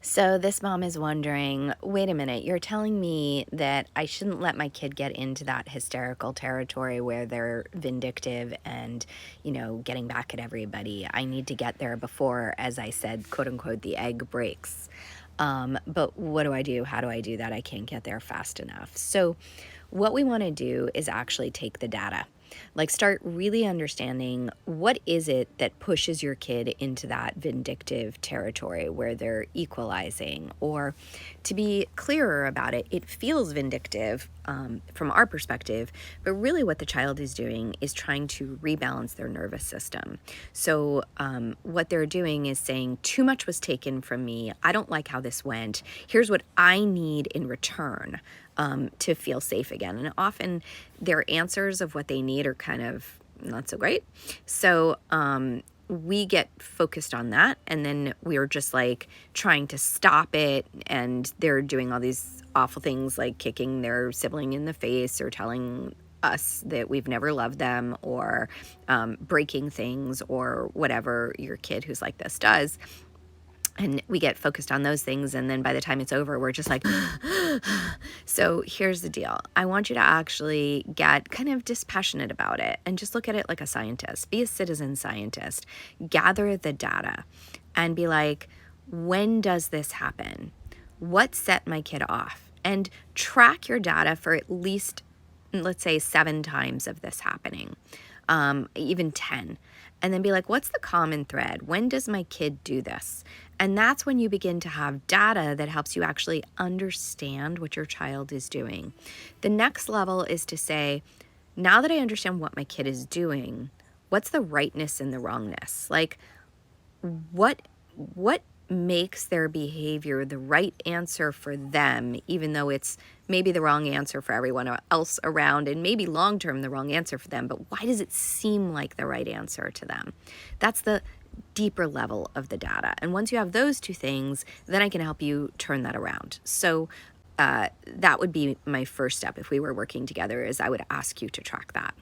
So this mom is wondering, wait a minute, you're telling me that I shouldn't let my kid get into that hysterical territory where they're vindictive and, getting back at everybody. I need to get there before, as I said, quote unquote, the egg breaks. But what do I do? How do I do that? I can't get there fast enough. So what we want to do is actually take the data. Like, start really understanding what is it that pushes your kid into that vindictive territory where they're equalizing, or to be clearer about it, it feels vindictive from our perspective, but really what the child is doing is trying to rebalance their nervous system. So what they're doing is saying, too much was taken from me. I don't like how this went. Here's what I need in return to feel safe again. And often their answers of what they need are kind of not so great. So we get focused on that, and then we're just like trying to stop it, and they're doing all these awful things like kicking their sibling in the face or telling us that we've never loved them, or breaking things, or whatever your kid who's like this does. And we get focused on those things, and then by the time it's over, we're just like, so here's the deal. I want you to actually get kind of dispassionate about it and just look at it like a scientist. Be a citizen scientist. Gather the data and be like, when does this happen? What set my kid off? And track your data for at least, let's say, 7 times of this happening, even 10. And then be like, what's the common thread? When does my kid do this? And that's when you begin to have data that helps you actually understand what your child is doing. The next level is to say, now that I understand what my kid is doing, what's the rightness and the wrongness? Like, what makes their behavior the right answer for them, even though it's maybe the wrong answer for everyone else around, and maybe long-term the wrong answer for them, but why does it seem like the right answer to them? That's the deeper level of the data. And once you have those two things, then I can help you turn that around. So that would be my first step if we were working together, is I would ask you to track that.